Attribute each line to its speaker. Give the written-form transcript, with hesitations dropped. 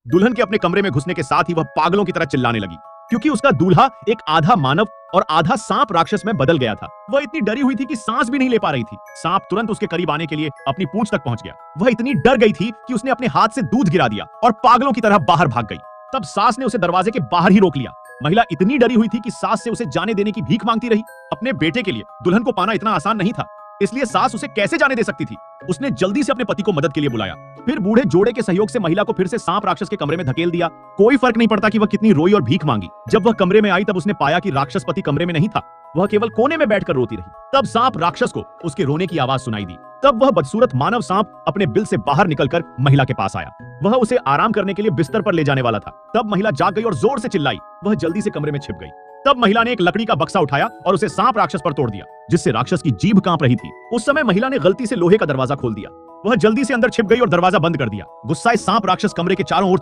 Speaker 1: दुल्हन के अपने कमरे में घुसने के साथ ही वह पागलों की तरह चिल्लाने लगी, क्योंकि उसका दूल्हा एक आधा मानव और आधा सांप राक्षस में बदल गया था। वह इतनी डरी हुई थी कि सांस भी नहीं ले पा रही थी। सांप तुरंत उसके करीब आने के लिए अपनी पूंछ तक पहुंच गया। वह इतनी डर गई थी कि उसने अपने हाथ से दूध गिरा दिया और पागलों की तरह बाहर भाग गई। तब सास ने उसे दरवाजे के बाहर ही रोक लिया। महिला इतनी डरी हुई थी कि सास से उसे जाने देने की भीख मांगती रही। अपने बेटे के लिए दुल्हन को पाना इतना आसान नहीं था, इसलिए सास उसे कैसे जाने दे सकती थी। उसने जल्दी से अपने पति को मदद के लिए बुलाया। फिर बूढ़े जोड़े के सहयोग से महिला को फिर से सांप राक्षस के कमरे में धकेल दिया। कोई फर्क नहीं पड़ता कि वह कितनी रोई और भीख मांगी। जब वह कमरे में आई तब उसने पाया कि राक्षस पति कमरे में नहीं था, वह केवल कोने में बैठकर रोती रही। तब सांप राक्षस को उसके रोने की आवाज सुनाई दी। तब वह बदसूरत मानव सांप अपने बिल से बाहर निकलकर महिला के पास आया। वह उसे आराम करने के लिए बिस्तर पर ले जाने वाला था। तब महिला जाग गई और जोर से चिल्लाई। वह जल्दी से कमरे में छिप गई। तब महिला ने एक लकड़ी का बक्सा उठाया और उसे सांप राक्षस पर तोड़ दिया, जिससे राक्षस की जीभ कांप रही थी। उस समय महिला ने गलती से लोहे का दरवाजा खोल दिया। वह जल्दी से अंदर छिप गई और दरवाजा बंद कर दिया। गुस्साए सांप राक्षस कमरे के चारों ओर